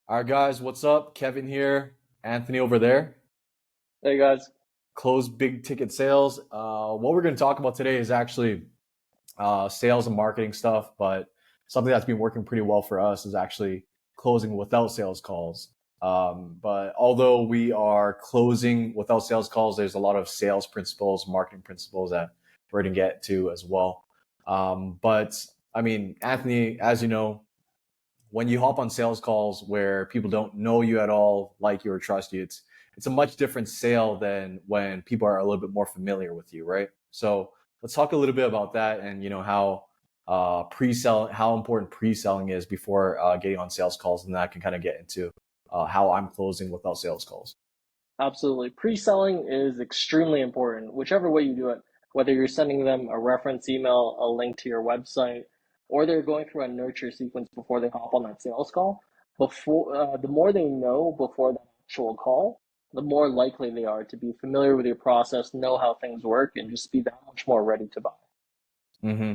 All right, guys, what's up? Kevin here, Anthony over there. Hey guys. Close big ticket sales. What we're going to talk about today is actually sales and marketing stuff, but something that's been working pretty well for us is actually closing without sales calls. But although we are closing without sales calls, there's a lot of sales principles, marketing principles that we're going to get to as well. But I mean, Anthony, as you know, when you hop on sales calls where people don't know you at all, like you or trust you, it's a much different sale than when people are a little bit more familiar with you, right? So let's talk a little bit about that and how pre-sell, how important pre-selling is before getting on sales calls, and that can kind of get into how I'm closing without sales calls. Absolutely. Pre-selling is extremely important, whichever way you do it, whether you're sending them a reference email, a link to your website, or they're going through a nurture sequence before they hop on that sales call. The more they know before the actual call, the more likely they are to be familiar with your process, know how things work, and just be that much more ready to buy. hmm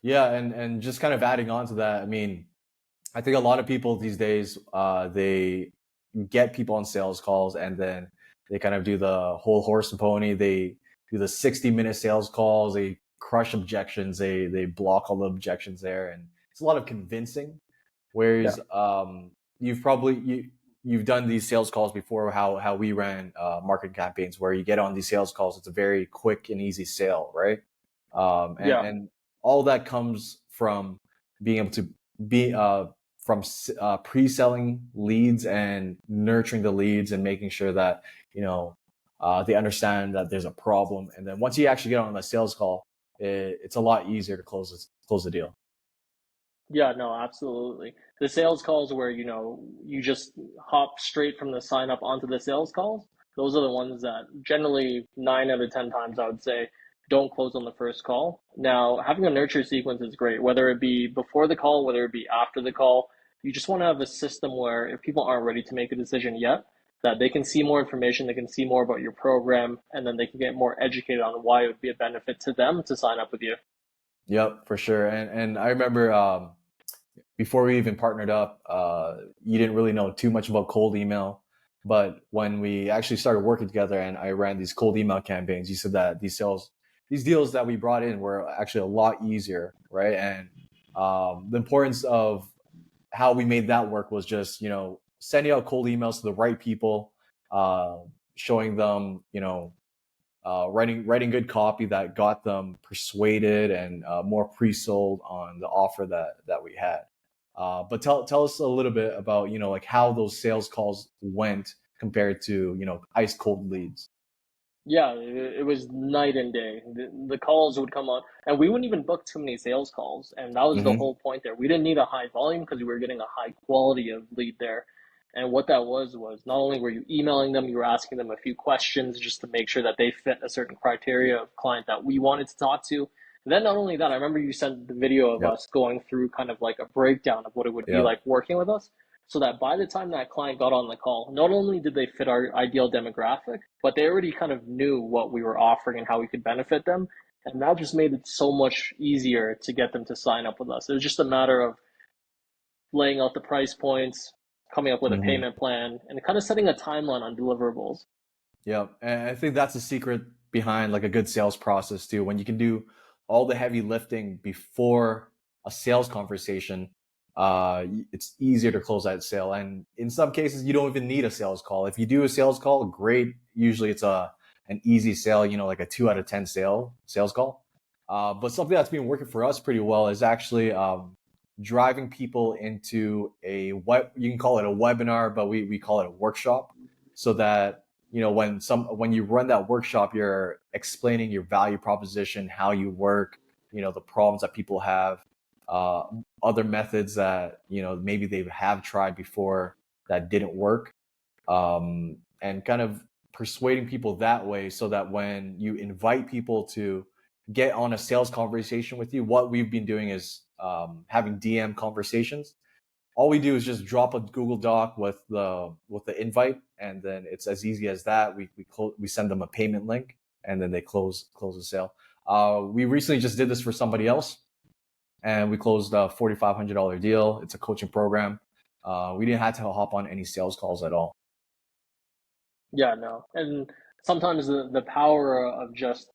Yeah, and just kind of adding on to that, I mean, I think a lot of people these days, they get people on sales calls and then they kind of do the whole horse and pony. They do the 60-minute sales calls. They crush objections. They block all the objections there, and it's a lot of convincing. Yeah. Whereas you've done these sales calls before. How we ran marketing campaigns where you get on these sales calls. It's a very quick and easy sale, right? Yeah. And all that comes from being able to be from pre-selling leads and nurturing the leads and making sure that they understand that there's a problem, and then once you actually get on the sales call, it's a lot easier to close the deal. Yeah, no, absolutely. The sales calls where, you just hop straight from the sign up onto the sales calls, those are the ones that generally 9 out of 10 times I would say don't close on the first call. Now, having a nurture sequence is great, whether it be before the call, whether it be after the call. You just want to have a system where if people aren't ready to make a decision yet, that they can see more information, they can see more about your program, and then they can get more educated on why it would be a benefit to them to sign up with you. Yep, for sure. And I remember before we even partnered up, you didn't really know too much about cold email. But when we actually started working together and I ran these cold email campaigns, you said that these deals that we brought in were actually a lot easier, right? And the importance of how we made that work was just, sending out cold emails to the right people, uh, showing them, writing good copy that got them persuaded and more pre-sold on the offer that we had. But tell us a little bit about like how those sales calls went compared to ice cold leads. Yeah, it was night and day. The calls would come on, and we wouldn't even book too many sales calls. And that was the hmm whole point there. We didn't need a high volume because we were getting a high quality of lead there. And what that was not only were you emailing them, you were asking them a few questions just to make sure that they fit a certain criteria of client that we wanted to talk to. And then not only that, I remember you sent the video of Yep. us going through kind of like a breakdown of what it would be Yep. like working with us so that by the time that client got on the call, not only did they fit our ideal demographic, but they already kind of knew what we were offering and how we could benefit them. And that just made it so much easier to get them to sign up with us. It was just a matter of laying out the price points, coming up with a hmm payment plan, and kind of setting a timeline on deliverables. Yep. And I think that's the secret behind like a good sales process too. When you can do all the heavy lifting before a sales conversation, it's easier to close that sale. And in some cases, you don't even need a sales call. If you do a sales call, great. Usually, it's an easy sale. Like a 2 out of 10 sales call. But something that's been working for us pretty well is actually driving people into a what you can call it a webinar, but we call it a workshop, so that when you run that workshop, you're explaining your value proposition, how you work, the problems that people have, uh, other methods that maybe they have tried before that didn't work, and kind of persuading people that way, so that when you invite people to get on a sales conversation with you, what we've been doing is having DM conversations. All we do is just drop a Google Doc with the invite, and then it's as easy as that. We send them a payment link, and then they close the sale. We recently just did this for somebody else, and we closed a $4,500 deal. It's a coaching program. we didn't have to hop on any sales calls at all. Yeah, no. And sometimes the power of just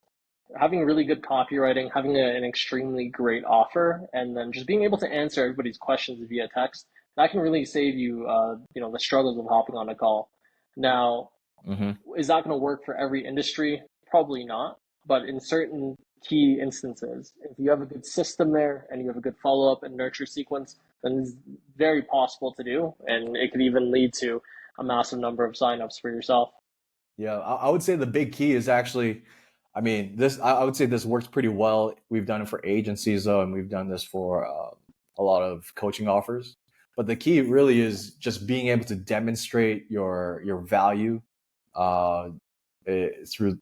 having really good copywriting, having an extremely great offer, and then just being able to answer everybody's questions via text, that can really save you, the struggles of hopping on a call. Now, Hmm. is that going to work for every industry? Probably not. But in certain key instances, if you have a good system there and you have a good follow up and nurture sequence, then it's very possible to do. And it could even lead to a massive number of signups for yourself. Yeah, I would say the big key is actually, I mean, this, I would say this works pretty well. We've done it for agencies though, and we've done this for a lot of coaching offers. But the key really is just being able to demonstrate your value uh, through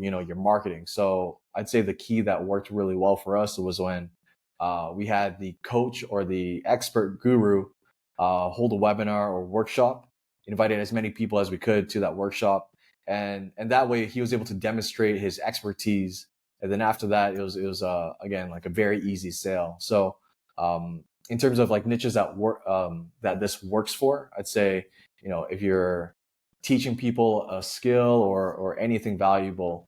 your marketing. So I'd say the key that worked really well for us was when we had the coach or the expert guru hold a webinar or workshop, invited as many people as we could to that workshop, and that way he was able to demonstrate his expertise. And then after that, it was again like a very easy sale. So in terms of like niches that work that this works for, I'd say if you're teaching people a skill or anything valuable,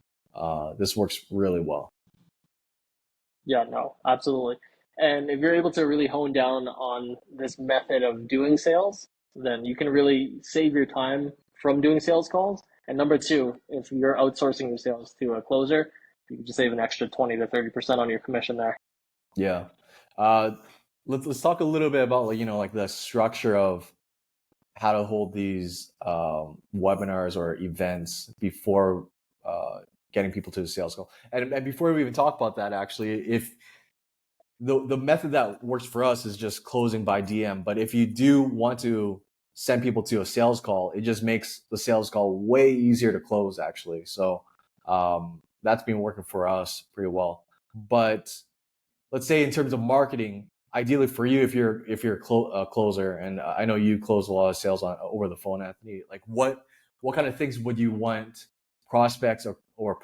this works really well. Yeah, no, absolutely. And if you're able to really hone down on this method of doing sales, then you can really save your time from doing sales calls. And number two, if you're outsourcing your sales to a closer, you can just save an extra 20 to 30% on your commission there. Yeah. Uh, let's talk a little bit about like the structure of how to hold these webinars or events before getting people to the sales call. And before we even talk about that, actually, if the method that works for us is just closing by DM, but if you do want to send people to a sales call, it just makes the sales call way easier to close, actually. So that's been working for us pretty well. But let's say in terms of marketing, ideally for you, if you're a closer, and I know you close a lot of sales on over the phone, Anthony. Like what kind of things would you want prospects or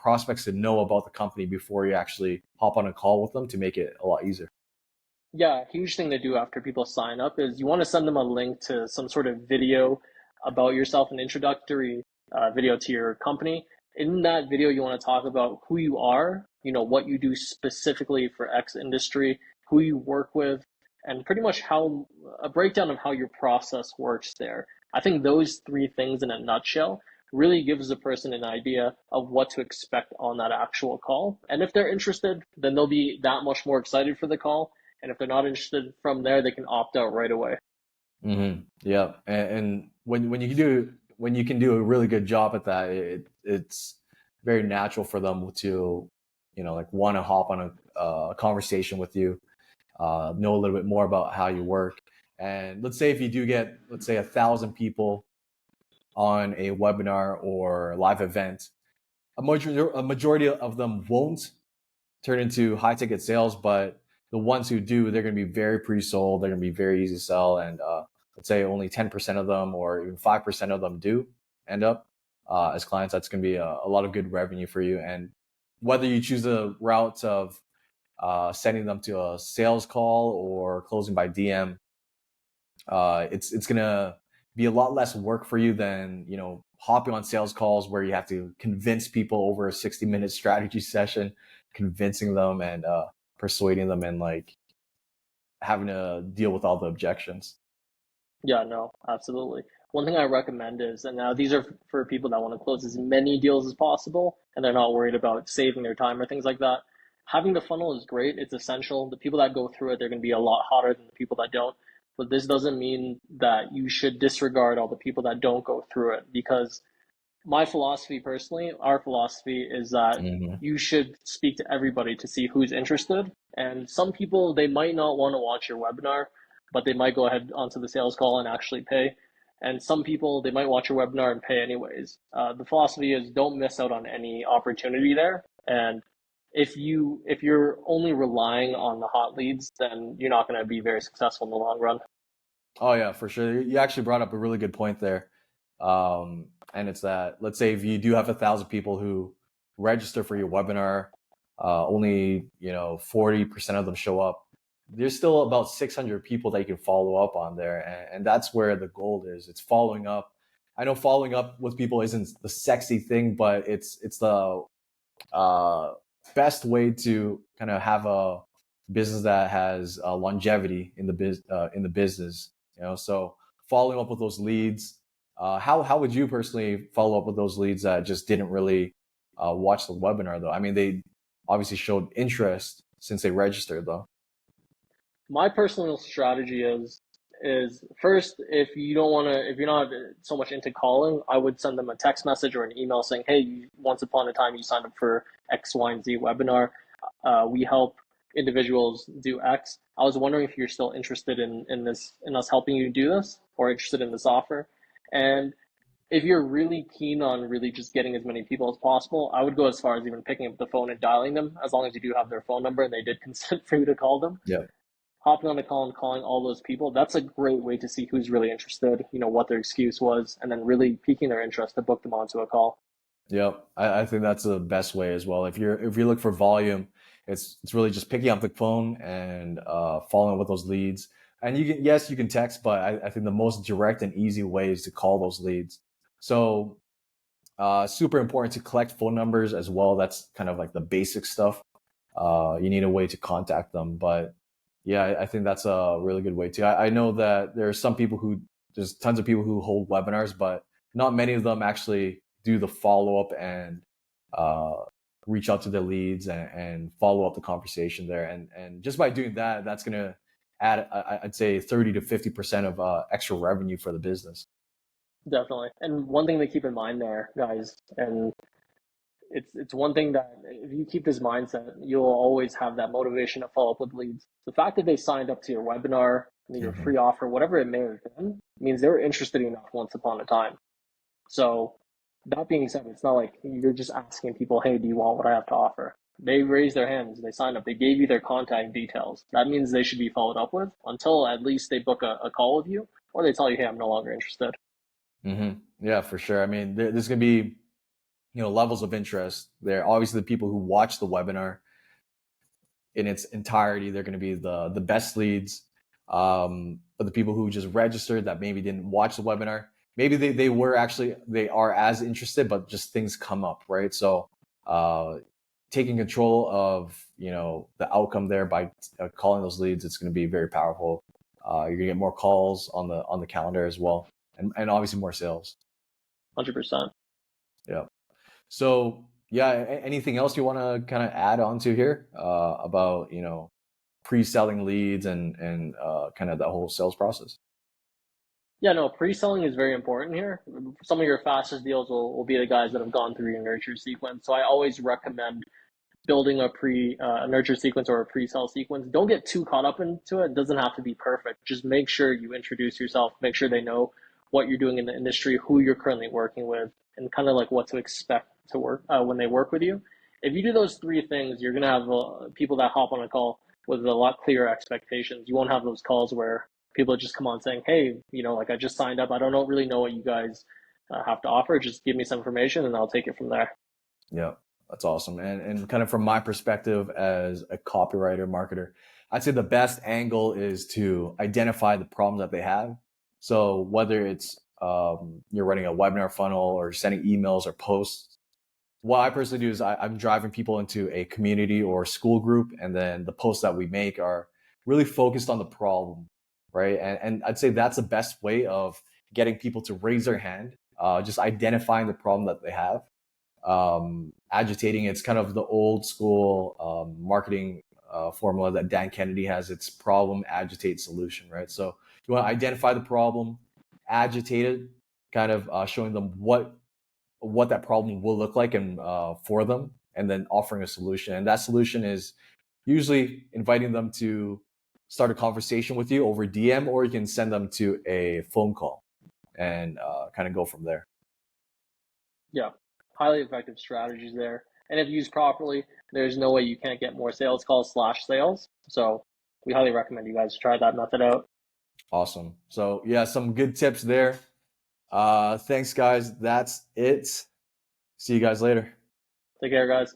prospects to know about the company before you actually hop on a call with them to make it a lot easier? Yeah, huge thing to do after people sign up is you want to send them a link to some sort of video about yourself, an introductory video to your company. In that video, you want to talk about who you are, what you do specifically for X industry, who you work with, and pretty much how a breakdown of how your process works there. I think those three things in a nutshell really gives the person an idea of what to expect on that actual call. And if they're interested, then they'll be that much more excited for the call, and if they're not interested from there, they can opt out right away. Yeah, and when you can do a really good job at that, it's very natural for them to like want to hop on a conversation with you, know a little bit more about how you work. And let's say if you do get, let's say, 1,000 people on a webinar or live event, a majority of them won't turn into high ticket sales, but the ones who do, they're going to be very pre-sold. They're going to be very easy to sell. And let's say only 10% of them or even 5% of them do end up as clients. That's going to be a lot of good revenue for you. And whether you choose the route of sending them to a sales call or closing by DM, it's gonna be a lot less work for you than hopping on sales calls where you have to convince people over a 60-minute strategy session, convincing them and persuading them and like having to deal with all the objections. Yeah, no, absolutely. One thing I recommend is, and now these are for people that want to close as many deals as possible and they're not worried about saving their time or things like that. Having the funnel is great. It's essential. The people that go through it, they're going to be a lot hotter than the people that don't. But this doesn't mean that you should disregard all the people that don't go through it, because my philosophy personally, our philosophy is that Hmm. you should speak to everybody to see who's interested. And some people, they might not want to watch your webinar, but they might go ahead onto the sales call and actually pay. And some people, they might watch your webinar and pay anyways. The philosophy is don't miss out on any opportunity there. And if you're only relying on the hot leads, then you're not going to be very successful in the long run. Oh yeah, for sure. You actually brought up a really good point there. And it's that, let's say if you do have 1,000 people who register for your webinar, only 40% of them show up. there's still about 600 people that you can follow up on there, and that's where the gold is. It's following up. I know following up with people isn't the sexy thing, but it's the uh, best way to kind of have a business that has longevity in the business. So following up with those leads. How would you personally follow up with those leads that just didn't really watch the webinar though? I mean, they obviously showed interest since they registered though. My personal strategy is first, if you don't want to, if you're not so much into calling, I would send them a text message or an email saying, hey, once upon a time you signed up for X, Y, and Z webinar. We help individuals do X. I was wondering if you're still interested in us helping you do this, or interested in this offer. And if you're really keen on really just getting as many people as possible, I would go as far as even picking up the phone and dialing them, as long as you do have their phone number and they did consent for you to call them. Yeah. Hopping on the call and calling all those people, that's a great way to see who's really interested, what their excuse was, and then really piquing their interest to book them onto a call. Yep, I think that's the best way as well. If you look for volume, it's really just picking up the phone and following up with those leads. And you can text, but I think the most direct and easy way is to call those leads. So super important to collect phone numbers as well. That's kind of like the basic stuff. You need a way to contact them, but yeah, I think that's a really good way too. I know that there are some people there's tons of people who hold webinars, but not many of them actually do the follow up and uh, reach out to the leads and follow up the conversation there. And just by doing that, that's going to add, I'd say 30 to 50% of extra revenue for the business. Definitely. And one thing to keep in mind there, guys, and it's one thing that if you keep this mindset, you'll always have that motivation to follow up with leads. The fact that they signed up to your webinar, your Mm-hmm. free offer, whatever it may have been, means they were interested enough once upon a time. So that being said, it's not like you're just asking people, hey, do you want what I have to offer? They raised their hands, they signed up, they gave you their contact details. That means they should be followed up with until at least they book a call with you, or they tell you, hey, I'm no longer interested. Mm-hmm. Yeah, for sure. I mean, there's going to be levels of interest there. Obviously, the people who watch the webinar in its entirety, they're going to be the best leads. But the people who just registered that maybe didn't watch the webinar, maybe they are as interested, but just things come up, right? So taking control of the outcome there by calling those leads, it's going to be very powerful. You're going to get more calls on the calendar as well, and obviously more sales. 100%. Yeah. So yeah, anything else you want to kind of add on to here about pre-selling leads and kind of the whole sales process? Yeah, no, pre-selling is very important here. Some of your fastest deals will be the guys that have gone through your nurture sequence. So I always recommend building a nurture sequence or a pre-sell sequence. Don't get too caught up into it. It doesn't have to be perfect. Just make sure you introduce yourself, make sure they know what you're doing in the industry, who you're currently working with, and kind of like what to expect to work when they work with you. If you do those three things, you're gonna have people that hop on a call with a lot clearer expectations. You won't have those calls where people just come on saying, "Hey, like I just signed up. I don't really know what you guys have to offer. Just give me some information, and I'll take it from there." Yeah, that's awesome. And kind of from my perspective as a copywriter, marketer, I'd say the best angle is to identify the problem that they have. So whether it's you're running a webinar funnel or sending emails or posts, what I personally do is I'm driving people into a community or school group, and then the posts that we make are really focused on the problem, right? And I'd say that's the best way of getting people to raise their hand, just identifying the problem that they have, agitating. It's kind of the old school marketing formula that Dan Kennedy has. It's problem, agitate, solution, right? So you want to identify the problem, agitate it, kind of showing them what that problem will look like and for them, and then offering a solution. And that solution is usually inviting them to start a conversation with you over DM, or you can send them to a phone call and kind of go from there. Yeah, highly effective strategies there. And if used properly, there's no way you can't get more sales calls / sales. So we highly recommend you guys try that method out. Awesome. So yeah, some good tips there. Thanks guys. That's it. See you guys later. Take care, guys.